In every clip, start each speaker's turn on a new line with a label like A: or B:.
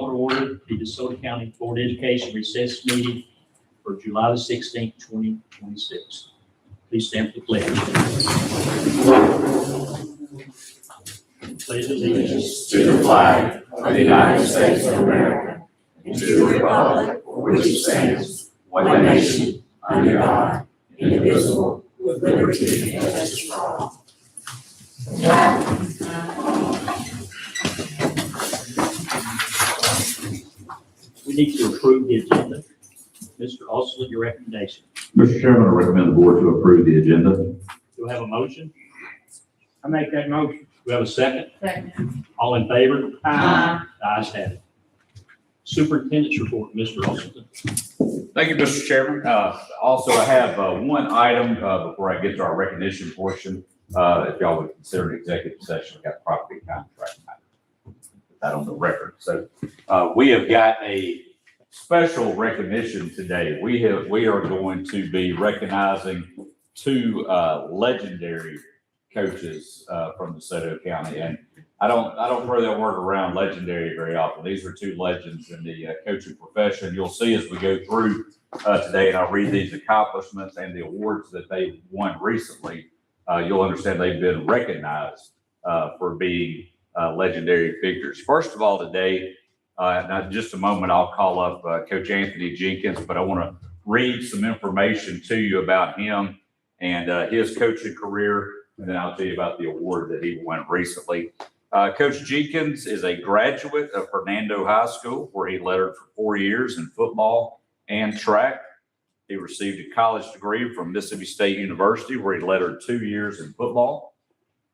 A: call to order the Desoto County Board of Education recess meeting for July the 16th, 2026. Please stand for the pledge. Pledge allegiance
B: to the flag of the United States of America and to the republic for which it stands, one nation, under God, indivisible, with liberty and justice for all.
A: We need to approve the agenda. Mr. Austin, your recommendation.
C: Mr. Chairman, I recommend the board to approve the agenda.
A: Do I have a motion?
D: I make that motion.
A: Do we have a second?
E: Second.
A: All in favor?
E: Aye.
A: The ayes have it. Superintendent's report, Mr. Austin.
C: Thank you, Mr. Chairman. Also, I have one item before I get to our recognition portion. If y'all would consider an executive session, we've got property contract. Put that on the record. So we have got a special recognition today. We are going to be recognizing two legendary coaches from DeSoto County, and I don't throw that word around, legendary, very often. These are two legends in the coaching profession. You'll see as we go through today, and I'll read these accomplishments and the awards that they've won recently. You'll understand they've been recognized for being legendary figures. First of all, today, now in just a moment, I'll call up Coach Anthony Jenkins, but I want to read some information to you about him and his coaching career, and then I'll tell you about the award that he won recently. Coach Jenkins is a graduate of Hernando High School, where he lettered for 4 years in football and track. He received a college degree from Mississippi State University, where he lettered 2 years in football.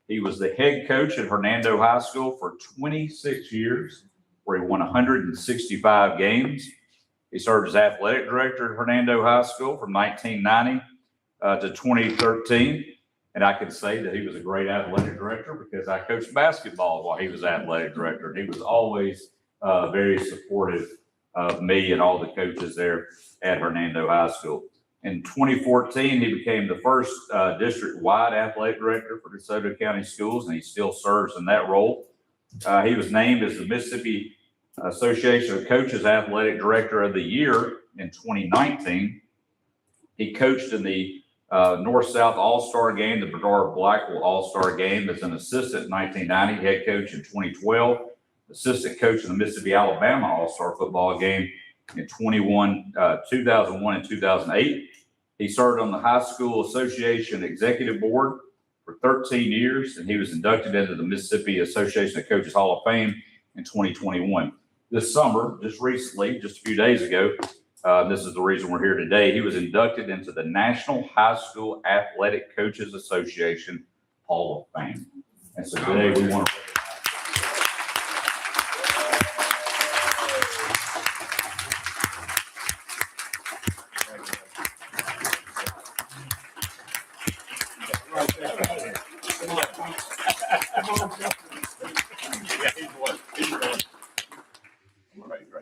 C: He was the head coach at Hernando High School for 26 years, where he won 165 games. He served as athletic director at Hernando High School from 1990 to 2013. And I can say that he was a great athletic director because I coached basketball while he was athletic director. And he was always very supportive of me and all the coaches there at Hernando High School. In 2014, he became the first district-wide athletic director for DeSoto County Schools, and he still serves in that role. He was named as the Mississippi Association of Coaches Athletic Director of the Year in 2019. He coached in the North-South All-Star Game, the Brevard-Blackwell All-Star Game as an assistant in 1990, head coach in 2012, assistant coach in the Mississippi-Alabama All-Star Football Game in 2001 and 2008. He served on the High School Association Executive Board for 13 years, and he was inducted into the Mississippi Association of Coaches Hall of Fame in 2021. This summer, just recently, just a few days ago, this is the reason we're here today, he was inducted into the National High School Athletic Coaches Association Hall of Fame. And so today we want to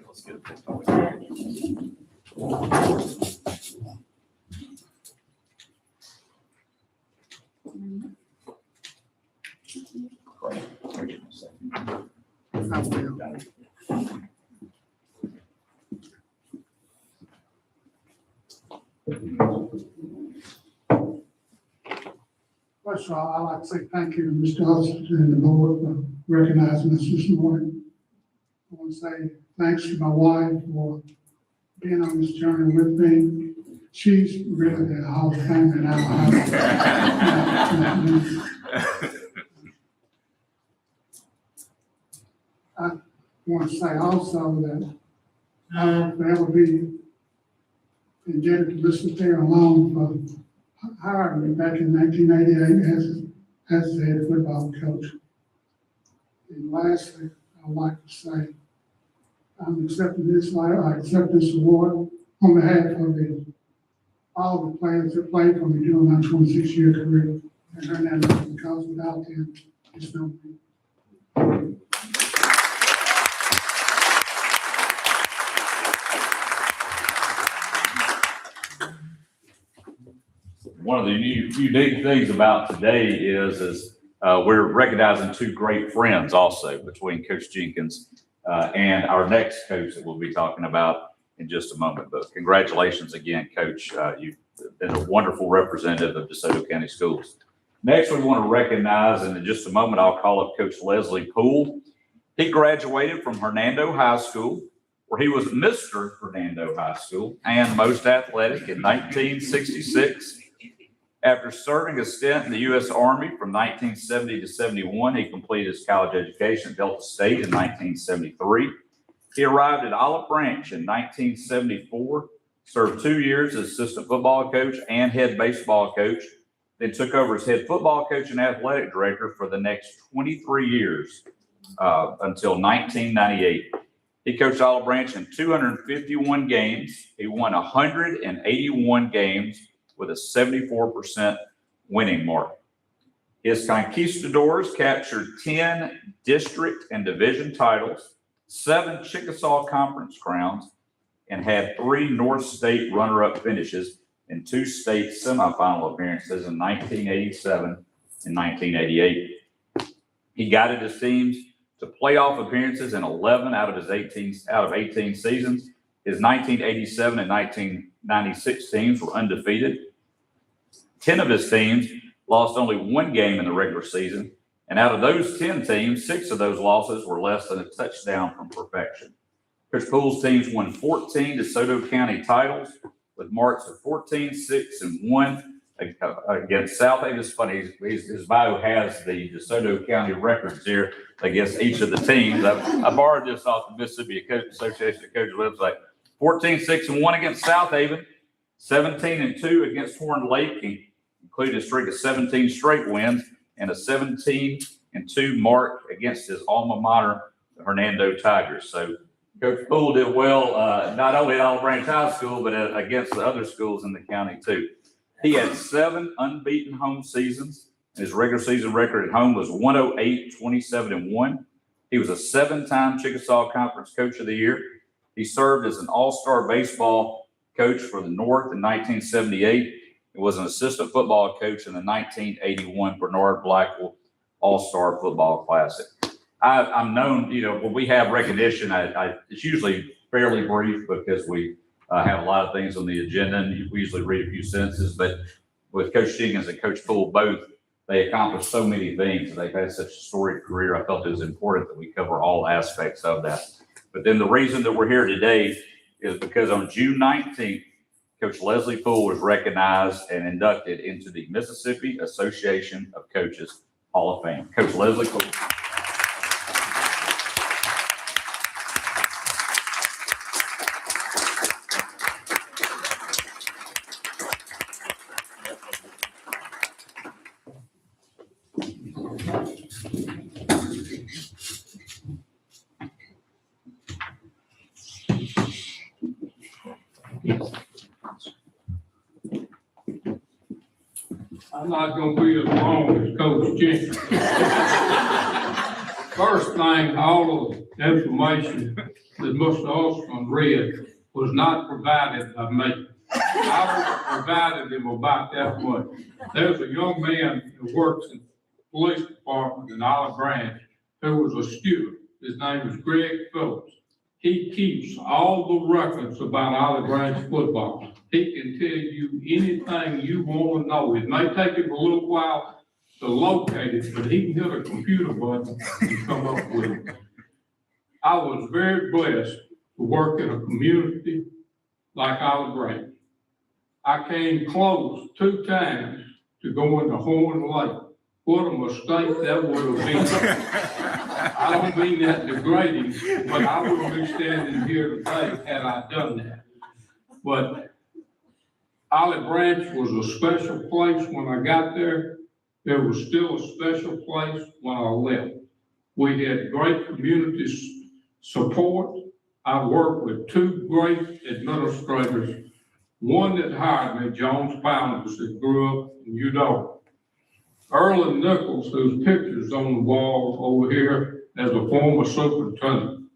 C: let's get a picture.
F: First of all, I'd like to say thank you to Mr. Austin and the board for recognizing us this morning. I want to say thanks to my wife for being on this journey with me. She's really the Hall of Fame in our house. I want to say also that I'll forever be indebted to Mr. Thayer Long for hired me back in 1988 as the head football coach. And lastly, I'd like to say I'm accepting this award on behalf of all the players that played for me during my 26-year career. And Hernando, because without them, it's no me.
C: One of the unique things about today is we're recognizing two great friends also between Coach Jenkins and our next coach that we'll be talking about in just a moment. But congratulations again, Coach. You've been a wonderful representative of DeSoto County Schools. Next, we want to recognize, and in just a moment, I'll call up Coach Leslie Poole. He graduated from Hernando High School, where he was Mr. Hernando High School and most athletic in 1966. After serving a stint in the U.S. Army from 1970 to 71, he completed his college education at Delta State in 1973. He arrived at Olive Branch in 1974, served 2 years as assistant football coach and head baseball coach, then took over as head football coach and athletic director for the next 23 years until 1998. He coached Olive Branch in 251 games. He won 181 games with a 74% winning mark. His Conquistadors captured 10 district and division titles, 7 Chickasaw Conference crowns, and had 3 North State runner-up finishes in 2 state semifinal appearances in 1987 and 1988. He guided his teams to playoff appearances in 11 out of 18 seasons. His 1987 and 1996 teams were undefeated. 10 of his teams lost only 1 game in the regular season, and out of those 10 teams, 6 of those losses were less than a touchdown from perfection. Coach Poole's teams won 14 DeSoto County titles with marks of 14, 6, and 1 against South Haven. It's funny, his bio has the DeSoto County records here against each of the teams. I borrowed this off the Mississippi Association of Coaches website. 14, 6, and 1 against South Haven, 17 and 2 against Horn Lake, including a streak of 17 straight wins, and a 17 and 2 mark against his alma mater, the Hernando Tigers. So Coach Poole did well, not only at Olive Branch High School, but against the other schools in the county too. He had 7 unbeaten home seasons. His regular season record at home was 108, 27, and 1. He was a 7-time Chickasaw Conference Coach of the Year. He served as an all-star baseball coach for the North in 1978. He was an assistant football coach in the 1981 Bernard Blackwell All-Star Football Classic. I'm known, when we have recognition, it's usually fairly brief because we have a lot of things on the agenda, and we usually read a few sentences. But with Coach Jenkins and Coach Poole both, they accomplished so many things. They've had such a storied career. I felt it was important that we cover all aspects of that. But then the reason that we're here today is because on June 19th, Coach Leslie Poole was recognized and inducted into the Mississippi Association of Coaches Hall of Fame. Coach Leslie Poole.
D: I'm not gonna be as long as Coach Jenkins. First thing, all of the information that Mr. Austin read was not provided by me. I provided him about that much. There's a young man who works in the police department in Olive Branch who was a student. His name is Greg Phillips. He keeps all the records about Olive Branch football. He can tell you anything you want to know. It may take him a little while to locate it, but he can hit a computer button and come up with it. I was very blessed to work in a community like Olive Branch. I came close 2 times to going to Horn Lake. What a mistake that would have been. I don't mean that degrading, but I wouldn't be standing here today had I done that. But Olive Branch was a special place when I got there. There was still a special place when I left. We had great community support. I worked with 2 great administrators. One that hired me, Jones Pounders, that grew up in Udall. Erlen Nichols, whose picture's on the wall over here as a former superintendent,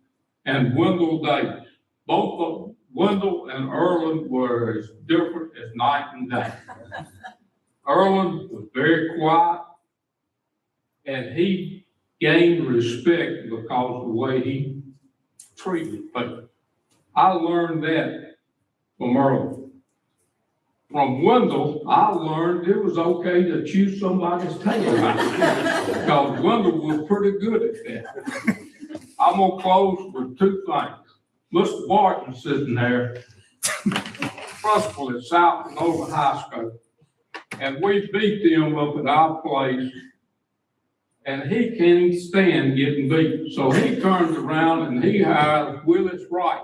D: and Wendell Davis. Both of them, Wendell and Erlen, were as different as night and day. Erlen was very quiet, and he gained respect because of the way he treated people. I learned that from Earl. From Wendell, I learned it was okay to chew somebody's tail out. Because Wendell was pretty good at that. I'm gonna close with two things. Mr. Barton sitting there, principal at South and Over High School. And we beat them up at our place. And he can't stand getting beat. So he turns around and he hires Willis Wright.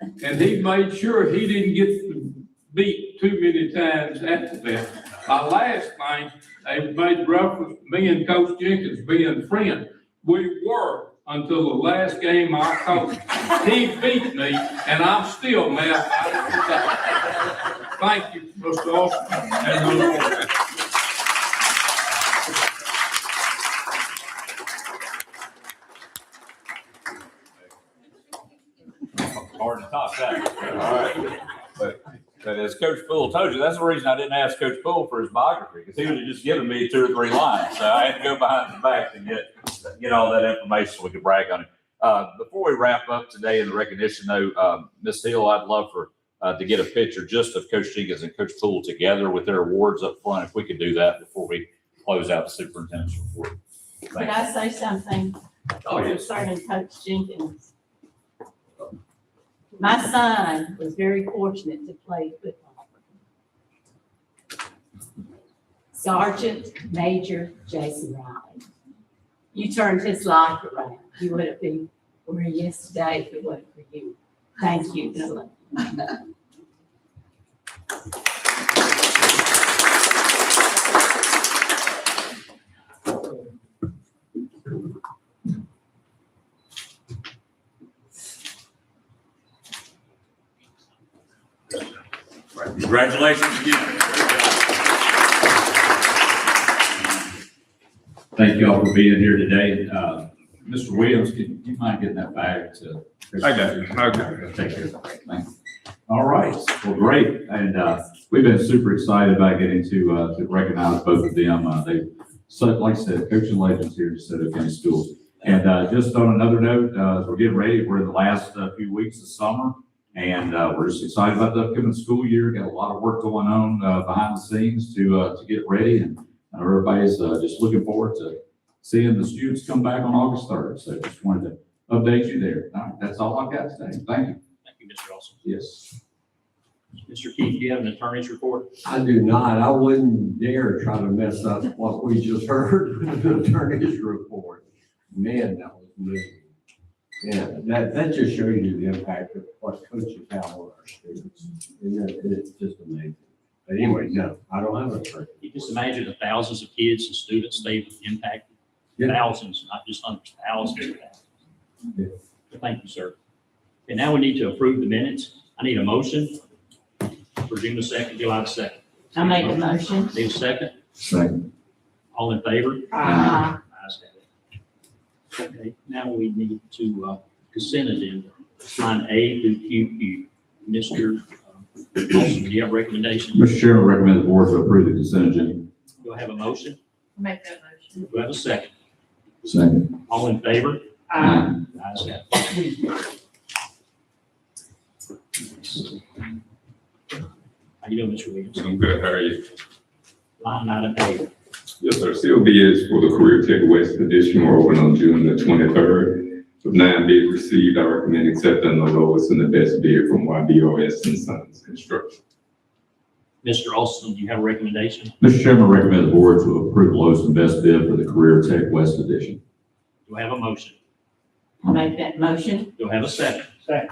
D: And he made sure he didn't get beat too many times after that. My last thing, they made reference to me and Coach Jenkins being friends. We were until the last game I coached. He beat me, and I'm still mad about it today. Thank you, Mr. Austin. And good morning.
C: Hard to top that. All right. But as Coach Poole told you, that's the reason I didn't ask Coach Poole for his biography, because he would have just given me 2 or 3 lines. So I had to go behind the back and get all that information so we could brag on it. Before we wrap up today in the recognition, though, Ms. Hill, I'd love to get a picture just of Coach Jenkins and Coach Poole together with their awards up front, if we could do that before we close out the superintendent's report.
E: Could I say something
C: Oh, yes.
E: concerning Coach Jenkins? My son was very fortunate to play football. Sergeant Major Jason Riley. You turned his life around. He would have been where he is today if it wasn't for you. Thank you, Philip.
C: Congratulations again. Thank you all for being here today. Mr. Williams, can you mind getting that bag to?
G: I got it. Okay.
C: Take care of that. Thank you. All right. Well, great. And we've been super excited about getting to recognize both of them. They, so, like I said, coaching legends here at Desoto County Schools. And just on another note, as we're getting ready, we're in the last few weeks of summer. And we're just excited about the upcoming school year. Got a lot of work going on behind the scenes to get ready, and everybody's just looking forward to seeing the students come back on August 3rd. So just wanted to update you there. All right, that's all I've got today. Thank you.
A: Thank you, Mr. Olson.
C: Yes.
A: Mr. Keith, do you have an attorney's report?
B: I do not. I wouldn't dare try to mess up what we just heard with the attorney's report. Man, that was moving. Yeah, that just shows you the impact of what coaches have on our students. And it's just amazing. But anyway, no, I don't have a attorney.
A: You just imagine the thousands of kids and students they've impacted.
B: Yeah.
A: Thousands, not just hundreds, thousands of thousands.
B: Yeah.
A: So thank you, sir. And now we need to approve the minutes. I need a motion for June the 2nd, July the 2nd.
E: I make a motion.
A: Need a second?
C: Second.
A: All in favor?
E: Aye.
A: Ayes have it. Okay, now we need to consent agenda, line A through QQ. Mr. Olson, do you have a recommendation?
C: Mr. Chairman, I recommend the board to approve the consent agenda.
A: Do I have a motion?
E: Make that motion.
A: Do I have a second?
C: Second.
A: All in favor?
E: Aye.
A: Ayes have it. How you doing, Mr. Williams?
G: I'm good. How are you?
A: Line item A.
G: Yes, sir. Still bids for the Career Tech West Edition were open on June the 23rd. With 9 bids received, I recommend accepting the lowest and the best bid from YBOS and Sons Construction.
A: Mr. Olson, do you have a recommendation?
C: Mr. Chairman, I recommend the board to approve the lowest and best bid for the Career Tech West Edition.
A: Do I have a motion?
E: I make that motion.
A: Do I have a second? Second.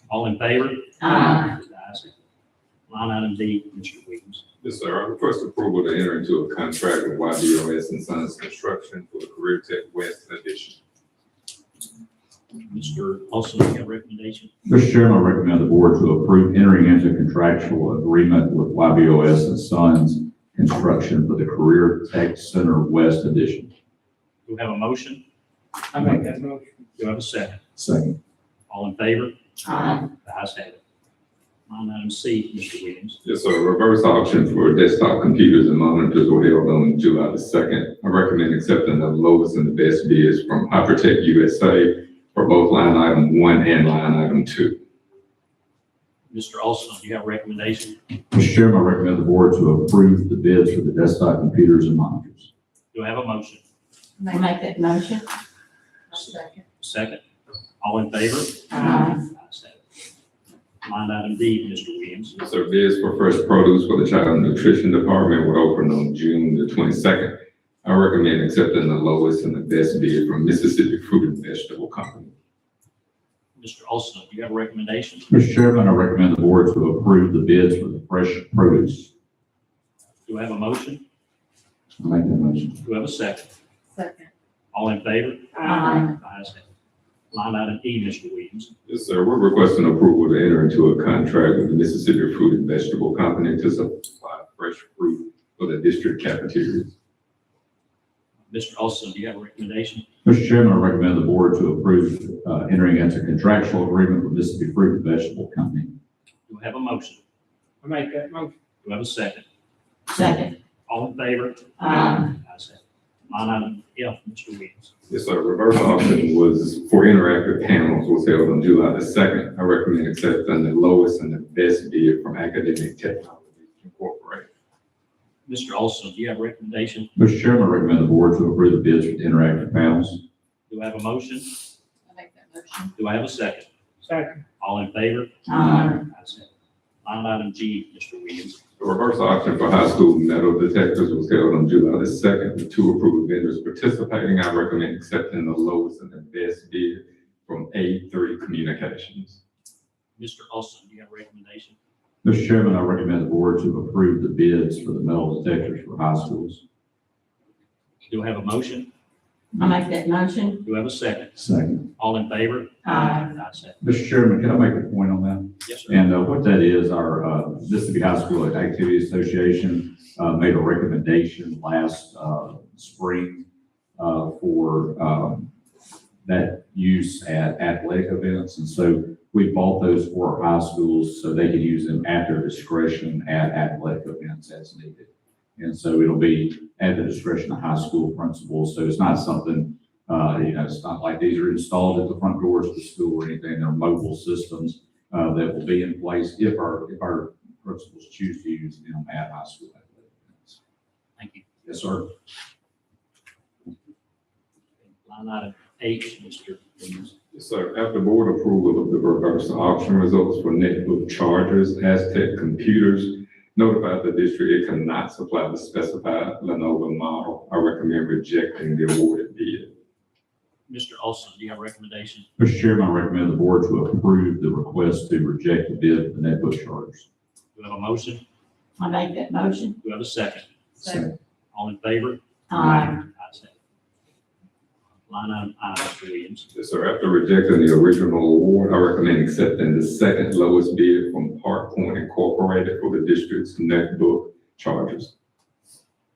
A: All in favor?
E: Aye.
A: Ayes have it. Line item D, Mr. Williams.
G: Yes, sir. I request approval to enter into a contract with YBOS and Sons Construction for the Career Tech West Edition.
A: Mr. Olson, do you have a recommendation?
C: Mr. Chairman, I recommend the board to approve entering into a contractual agreement with YBOS and Sons Construction for the Career Tech Center West Edition.
A: Do we have a motion?
F: I make that motion.
A: Do I have a second?
C: Second.
A: All in favor?
E: Aye.
A: The ayes have it. Line item C, Mr. Williams.
G: Yes, sir. Reverse auction for desktop computers and monitors were held on July the 2nd. I recommend accepting the lowest and the best bids from Hypertech USA for both line item 1 and line item 2.
A: Mr. Olson, do you have a recommendation?
C: Mr. Chairman, I recommend the board to approve the bids for the desktop computers and monitors.
A: Do I have a motion?
E: I'll make that motion.
A: Second. All in favor?
E: Aye.
A: Ayes have it. Line item D, Mr. Williams.
G: Yes, sir. Bids for fresh produce for the Child Nutrition Department will open on June the 22nd. I recommend accepting the lowest and the best bid from Mississippi Fruit and Vegetable Company.
A: Mr. Olson, do you have a recommendation?
C: Mr. Chairman, I recommend the board to approve the bids for the fresh produce.
A: Do I have a motion?
C: I'll make that motion.
A: Do I have a second?
E: Second.
A: All in favor?
E: Aye.
A: Ayes have it. Line item E, Mr. Williams.
G: Yes, sir. We're requesting approval to enter into a contract with the Mississippi Fruit and Vegetable Company to supply fresh fruit for the district cafeterias.
A: Mr. Olson, do you have a recommendation?
C: Mr. Chairman, I recommend the board to approve entering into contractual agreement with Mississippi Fruit and Vegetable Company.
A: Do I have a motion?
D: I make that motion.
A: Do I have a second?
E: Second.
A: All in favor?
E: Aye.
A: Ayes have it. Line item F, Mr. Williams.
G: Yes, sir. Reverse auction was for interactive panels was held on July the 2nd. I recommend accepting the lowest and the best bid from Academic Technology Incorporated.
A: Mr. Olson, do you have a recommendation?
C: Mr. Chairman, I recommend the board to approve the bids for the interactive panels.
A: Do I have a motion?
E: I'll make that motion.
A: Do I have a second?
D: Second.
A: All in favor?
E: Aye.
A: Ayes have it. Line item G, Mr. Williams.
G: The reverse auction for high school metal detectors was held on July the 2nd with 2 approved vendors participating. I recommend accepting the lowest and the best bid from A3 Communications.
A: Mr. Olson, do you have a recommendation?
C: Mr. Chairman, I recommend the board to approve the bids for the metal detectors for high schools.
A: Do I have a motion?
E: I'll make that motion.
A: Do I have a second?
C: Second.
A: All in favor?
E: Aye.
A: Ayes have it.
C: Mr. Chairman, can I make a point on that?
A: Yes, sir.
C: And what that is, our Mississippi High School Activity Association made a recommendation last spring for that use at athletic events. And so we bought those for our high schools so they can use them at their discretion at athletic events as needed. And so it'll be at the discretion of high school principals. So it's not something, it's not like these are installed at the front doors of the school or anything. They're mobile systems that will be in place if our principals choose to use them at high school athletic events.
A: Thank you.
C: Yes, sir.
A: Line item H, Mr. Williams.
G: Yes, sir. After board approval of the reverse auction results for netbook chargers, Aztec computers notified the district it cannot supply the specified Lenovo model. I recommend rejecting the awarded bid.
A: Mr. Olson, do you have a recommendation?
C: Mr. Chairman, I recommend the board to approve the request to reject the bid for the netbook chargers.
A: Do I have a motion?
E: I'll make that motion.
A: Do I have a second?
E: Second.
A: All in favor?
E: Aye.
A: Ayes have it. Line item I, Mr. Williams.
G: Yes, sir. After rejecting the original award, I recommend accepting the second lowest bid from Park Point Incorporated for the district's netbook chargers.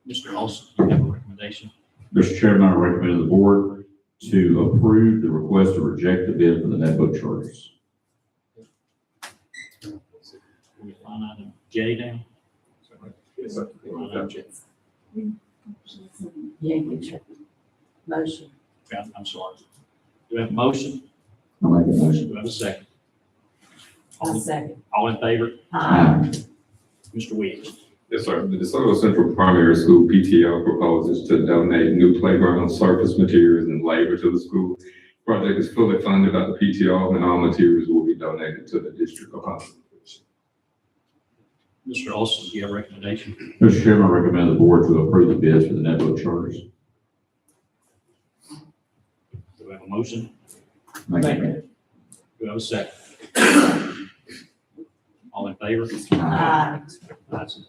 A: Mr. Olson, do you have a recommendation?
C: Mr. Chairman, I recommend the board to approve the request to reject the bid for the netbook chargers.
A: We get line item J down.
G: Yes, sir.
A: Line item J.
E: Yeah, get your motion.
A: I'm sorry. Do I have a motion?
C: I'll make a motion.
A: Do I have a second?
E: I'll second.
A: All in favor?
E: Aye.
A: Mr. Williams.
G: Yes, sir. The DeSoto Central Primary School PTO proposes to donate new playground surface materials and labor to the school. Project is fully funded by the PTO and all materials will be donated to the district of Huntsville.
A: Mr. Olson, do you have a recommendation?
C: Mr. Chairman, I recommend the board to approve the bids for the netbook chargers.
A: Do we have a motion?
C: Make that motion.
A: Do we have a second? All in favor?
E: Aye.
A: Ayes.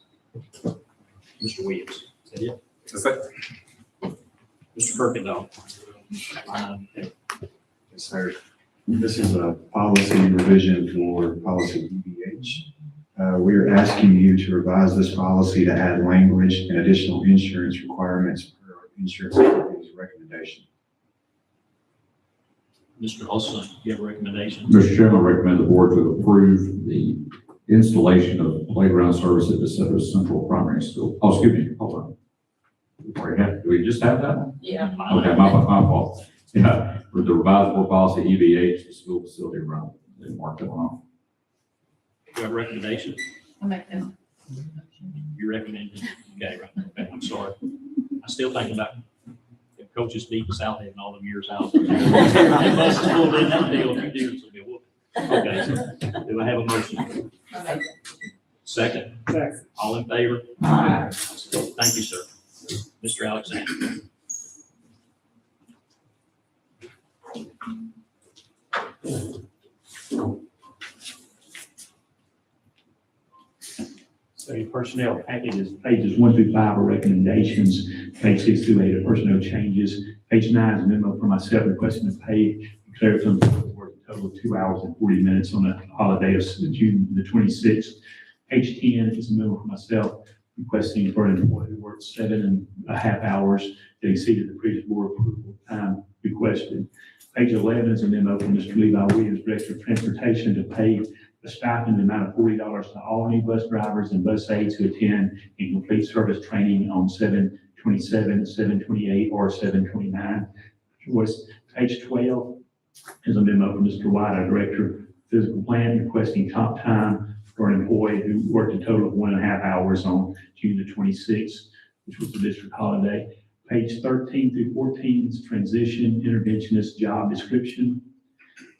A: Mr. Williams. Is that it?
G: Yes, sir.
A: Mr. Kirkendall.
H: Yes, sir. This is a policy revision for policy EBH. We are asking you to revise this policy to add language and additional insurance requirements per our insurance company's recommendation.
A: Mr. Olson, do you have a recommendation?
C: Mr. Chairman, I recommend the board to approve the installation of playground service at DeSoto Central Primary School. Oh, excuse me, hold on. Do we just have that one?
E: Yeah.
C: Okay, my fault. Yeah, for the revised board policy, EVH, the school facility run, they marked it wrong.
A: Do you have a recommendation?
B: I'll make that.
A: You recommend it? Okay, right. Okay, I'm sorry. I still think about the coaches beat Southampton all them years out. They must have pulled in that deal if you did, so they whooped. Okay, so do I have a motion?
B: I'll make that.
A: Second?
F: Second.
A: All in favor?
C: Aye.
A: Thank you, sir. Mr. Alexander.
I: So your personnel packages, pages 1 through 5 are recommendations, page 6 through 8 are personnel changes. Page 9 is a memo for myself requesting to pay declare some work a total of 2 hours and 40 minutes on the holiday of June the 26th. Page 10 is a memo for myself requesting for an employee who worked 7.5 hours that exceeded the previous board approval time requested. Page 11 is a memo from Mr. Levi Williams, Director of Transportation, to pay a stipend in the amount of $40 to all new bus drivers and bus aides who attend and complete service training on 7/27, 7/28, or 7/29. Page 12 is a memo from Mr. White, our Director of Physical Plant, requesting comp time for an employee who worked a total of 1.5 hours on June the 26th, which was the district holiday. Page 13 through 14 is transition interventionist job description.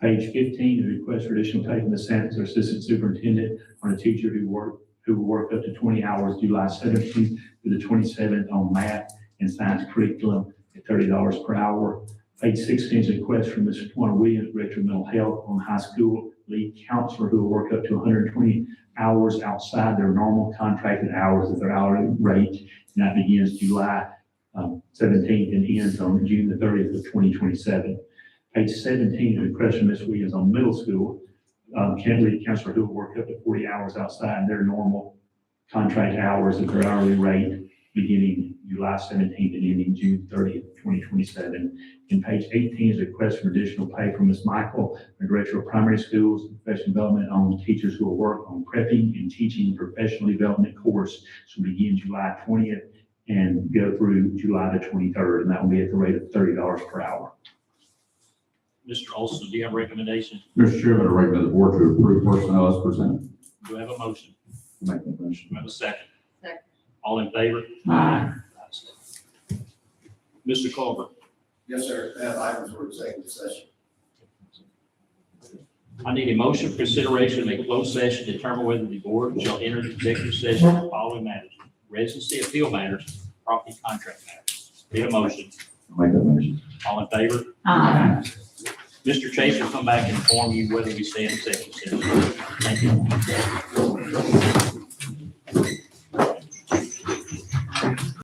I: Page 15 is request for additional pay from the Sanford Assistant Superintendent on a teacher who worked up to 20 hours July 17th through the 27th on math and science curriculum at $30 per hour. Page 16 is a request from Mr. Twana Williams, Director of Mental Health, on high school lead counselor who will work up to 120 hours outside their normal contracted hours at their hourly rate. And that begins July 17th and ends on June the 30th of 2027. Page 17, a request from Ms. Williams on middle school, lead counselor who will work up to 40 hours outside their normal contract hours at their hourly rate beginning July 17th and ending June 30th, 2027. And page 18 is a request for additional pay from Ms. Michael, the Director of Primary Schools and Professional Development, on teachers who will work on prepping and teaching professional development course. So begin July 20th and go through July the 23rd, and that will be at the rate of $30 per hour.
A: Mr. Olson, do you have a recommendation?
C: Mr. Chairman, I recommend the board to approve personnel as presented.
A: Do I have a motion?
C: Make that motion.
A: Do I have a second?
B: Second.
A: All in favor?
C: Aye.
A: Mr. Culver,
J: Yes, sir. I have items for executive session.
A: I need a motion for consideration of a closed session to determine whether the board shall enter the executive session for the following matters: residency appeal matters, property contract matters. Need a motion?
C: Make that motion.
A: All in favor?
E: Aye.
A: Mr. Chase will come back and inform you whether we stay in executive session. Thank you.